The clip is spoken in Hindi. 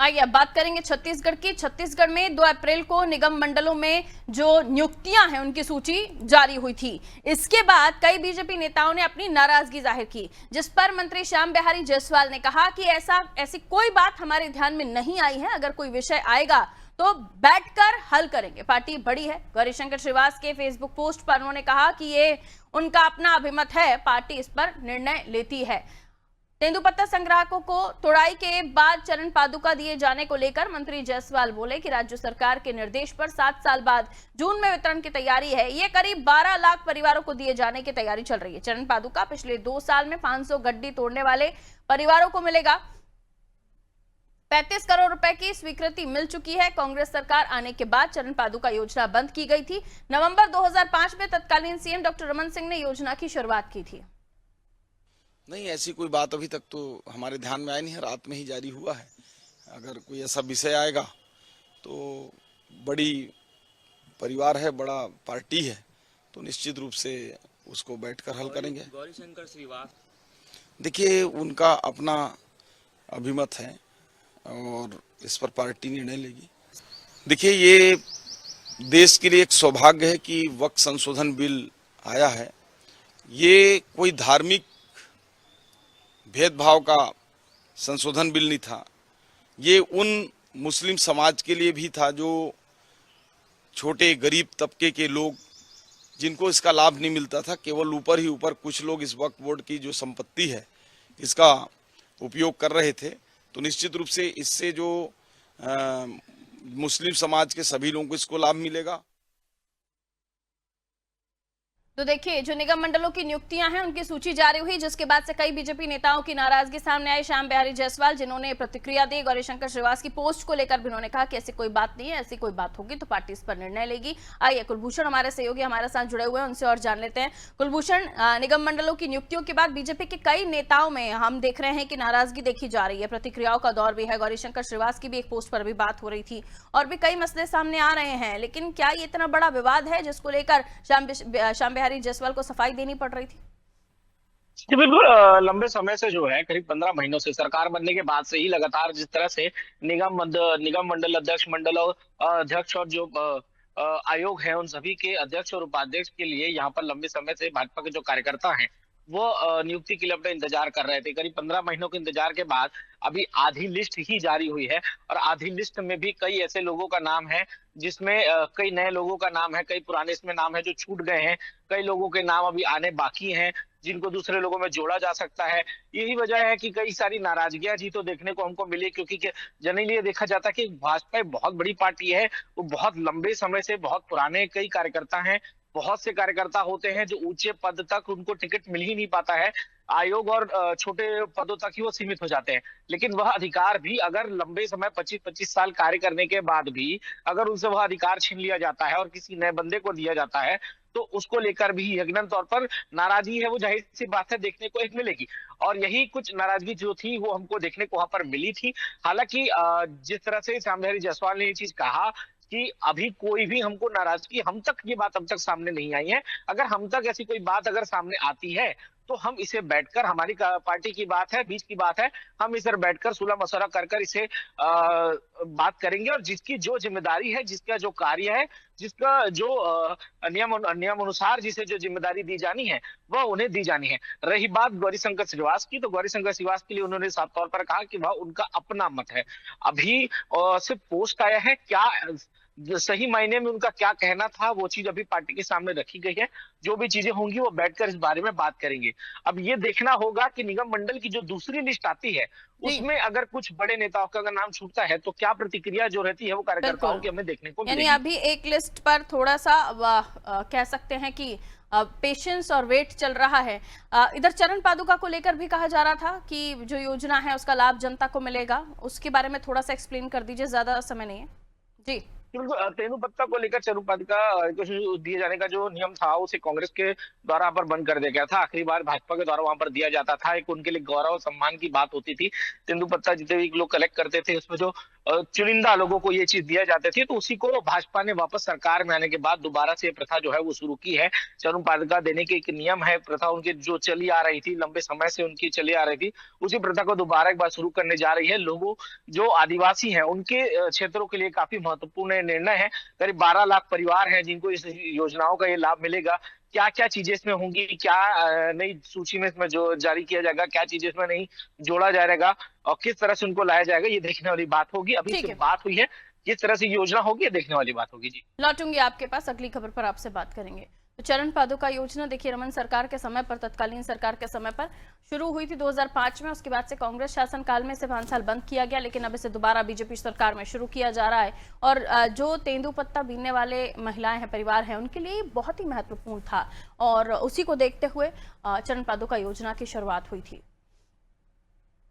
आइए अब बात करेंगे छत्तीसगढ़ की। छत्तीसगढ़ में 2 अप्रैल को निगम मंडलों में जो नियुक्तियां हैं उनकी सूची जारी हुई थी। इसके बाद कई बीजेपी नेताओं ने अपनी नाराजगी जाहिर की, जिस पर मंत्री श्याम बिहारी जायसवाल ने कहा कि ऐसी कोई बात हमारे ध्यान में नहीं आई है। अगर कोई विषय आएगा तो बैठकर हल करेंगे। पार्टी बड़ी है। गौरीशंकर श्रीवास के फेसबुक पोस्ट पर उन्होंने कहा कि ये उनका अपना अभिमत है, पार्टी इस पर निर्णय लेती है। तेंदुपत्ता संग्राहकों को तोड़ाई के बाद चरण पादुका दिए जाने को लेकर मंत्री जायसवाल बोले कि राज्य सरकार के निर्देश पर 7 साल बाद जून में वितरण की तैयारी है। ये करीब 12 लाख परिवारों को दिए जाने की तैयारी चल रही है। चरण पादुका पिछले 2 साल में 500 गड्डी तोड़ने वाले परिवारों को मिलेगा। 35 करोड़ रुपए की स्वीकृति मिल चुकी है। कांग्रेस सरकार आने के बाद चरण पादुका योजना बंद की गई थी। नवंबर 2005 में तत्कालीन सीएम डॉक्टर रमन सिंह ने योजना की शुरुआत की थी। नहीं, ऐसी कोई बात अभी तक तो हमारे ध्यान में आई नहीं है। रात में ही जारी हुआ है। अगर कोई ऐसा विषय आएगा तो बड़ी परिवार है, बड़ा पार्टी है, तो निश्चित रूप से उसको बैठकर हल करेंगे। गौरीशंकर श्रीवास, देखिए, उनका अपना अभिमत है और इस पर पार्टी निर्णय लेगी। देखिए, ये देश के लिए एक सौभाग्य है कि वक्फ संशोधन बिल आया है। ये कोई धार्मिक भेदभाव का संशोधन बिल नहीं था। ये उन मुस्लिम समाज के लिए भी था जो छोटे गरीब तबके के लोग, जिनको इसका लाभ नहीं मिलता था। केवल ऊपर ही ऊपर कुछ लोग इस वक्फ बोर्ड की जो संपत्ति है इसका उपयोग कर रहे थे। तो निश्चित रूप से इससे जो मुस्लिम समाज के सभी लोगों को इसको लाभ मिलेगा। तो देखिए, जो निगम मंडलों की नियुक्तियां हैं उनकी सूची जारी हुई, जिसके बाद से कई बीजेपी नेताओं की नाराजगी सामने आई। श्याम बिहारी जायसवाल जिन्होंने प्रतिक्रिया दी, गौरीशंकर श्रीवास की पोस्ट को लेकर भी उन्होंने कहा कि ऐसी कोई बात नहीं है, ऐसी कोई बात होगी तो पार्टी इस पर निर्णय लेगी। आइए कुलभूषण हमारे सहयोगी हमारे साथ जुड़े हुए हैं, उनसे और जान लेते हैं। कुलभूषण, निगम मंडलों की नियुक्तियों के बाद बीजेपी के कई नेताओं में हम देख रहे हैं कि नाराजगी देखी जा रही है, प्रतिक्रियाओं का दौर भी है। गौरीशंकर श्रीवास की भी एक पोस्ट पर भी बात हो रही थी और भी कई मसले सामने आ रहे हैं। लेकिन क्या ये इतना बड़ा विवाद है जिसको लेकर श्याम बिहारी जायसवाल को सफाई देनी पड़ रही थी? जी बिल्कुल। लंबे समय से जो है, करीब 15 महीनों से सरकार बनने के बाद से ही लगातार जिस तरह से निगम मंडल अध्यक्ष, मंडल और अध्यक्ष और जो आयोग है, उन सभी के अध्यक्ष और उपाध्यक्ष के लिए यहाँ पर लंबे समय से भाजपा के जो कार्यकर्ता हैं वो नियुक्ति के लिए अपना इंतजार कर रहे थे। करीब 15 महीनों के इंतजार के बाद अभी आधी लिस्ट ही जारी हुई है और आधी लिस्ट में भी कई ऐसे लोगों का नाम है जिसमें कई नए लोगों का नाम है, कई पुराने इसमें नाम है जो छूट गए हैं, कई लोगों के नाम अभी आने बाकी हैं जिनको दूसरे लोगों में जोड़ा जा सकता है। यही वजह है कि कई सारी नाराजगियां जी तो देखने को हमको मिली, क्योंकि जनरली ये देखा जाता है कि भाजपा एक बहुत बड़ी पार्टी है, वो बहुत लंबे समय से बहुत पुराने कई कार्यकर्ता हैं। बहुत से कार्यकर्ता होते हैं जो ऊंचे पद तक उनको टिकट मिल ही नहीं पाता है, आयोग और छोटे पदों तक ही वो सीमित हो जाते हैं। लेकिन वह अधिकार भी अगर लंबे समय 25-25 साल कार्य करने के बाद भी अगर उनसे वह अधिकार छीन लिया जाता है और किसी नए बंदे को दिया जाता है तो उसको लेकर भी यकीनन तौर पर नाराजगी है, वो जाहिर सी बात है देखने को एक मिलेगी। और यही कुछ नाराजगी जो थी वो हमको देखने को वहां पर मिली थी। हालांकि जिस तरह से श्याम बिहारी जायसवाल ने ये चीज कहा कि अभी कोई भी हमको नाराजगी, हम तक ये बात अब तक सामने नहीं आई है। अगर हम तक ऐसी कोई बात अगर सामने आती है तो हम इसे बैठकर, हमारी पार्टी की बात है, बीच की बात है, हम इसे बैठकर सुलह मशवरा कर इसे बात करेंगे और जिसकी जो जिम्मेदारी है, जिसका जो कार्य है, जिसका जो नियम अनुसार जिसे जो जिम्मेदारी दी जानी है वह उन्हें दी जानी है। रही बात गौरीशंकर श्रीवास की, तो गौरीशंकर श्रीवास के लिए उन्होंने साफ तौर पर कहा कि वह उनका अपना मत है। अभी सिर्फ पोस्ट आया है, क्या सही मायने में उनका क्या कहना था वो चीज अभी पार्टी के सामने रखी गई है। जो भी चीजें होंगी वो बैठकर इस बारे में बात करेंगे। अब ये देखना होगा कि निगम मंडल की जो दूसरी लिस्ट आती है उसमें अगर कुछ बड़े नेताओं का अगर नाम छूटता है तो क्या प्रतिक्रिया जो रहती है वो कार्यकर्ताओं की हमें देखने को मिलेगी। यानी अभी एक लिस्ट पर थोड़ा सा कह सकते हैं कि पेशेंस और वेट चल रहा है। इधर चरण पादुका को लेकर भी कहा जा रहा था कि जो योजना है उसका लाभ जनता को मिलेगा, उसके बारे में थोड़ा सा एक्सप्लेन कर दीजिए, ज्यादा समय नहीं है जी। बिल्कुल। तेंदुपत्ता को लेकर चरण पादुका दिए जाने का जो नियम था उसे कांग्रेस के द्वारा पर बंद कर दिया गया था। आखिरी बार भाजपा के द्वारा वहां पर दिया जाता था, एक उनके लिए गौरव सम्मान की बात होती थी। तेंदुपत्ता जितने भी लोग कलेक्ट करते थे उसमें जो चुनिंदा लोगों को ये चीज दिया जाते थे, तो उसी को भाजपा ने वापस सरकार में आने के बाद दोबारा से प्रथा जो है वो शुरू की है। चरण पादुका देने के एक नियम है, प्रथा उनकी जो चली आ रही थी, लंबे समय से उनकी चली आ रही थी, उसी प्रथा को दोबारा एक बार शुरू करने जा रही है। लोगों जो आदिवासी हैं उनके क्षेत्रों के लिए काफी महत्वपूर्ण निर्णय है। करीब 12 लाख परिवार हैं जिनको इस योजनाओं का ये लाभ मिलेगा। क्या क्या चीजें इसमें होंगी, क्या नई सूची में इसमें जो जारी किया जाएगा, क्या चीजें इसमें नहीं जोड़ा जाएगा और किस तरह से उनको लाया जाएगा, ये देखने वाली बात होगी। अभी ठीक सिर्फ है, बात हुई है, किस तरह से योजना होगी ये देखने वाली बात होगी। जी लौटूंगी आपके पास, अगली खबर पर आपसे बात करेंगे। तो चरण पादुका योजना देखिए, रमन सरकार के समय पर, तत्कालीन सरकार के समय पर शुरू हुई थी 2005 में। उसके बाद से कांग्रेस शासन काल में इसे 5 साल बंद किया गया, लेकिन अब इसे दोबारा बीजेपी सरकार में शुरू किया जा रहा है। और जो तेंदुपत्ता बीनने वाले महिलाएं हैं, परिवार हैं, उनके लिए बहुत ही महत्वपूर्ण था और उसी को देखते हुए चरण पादुका योजना की शुरुआत हुई थी।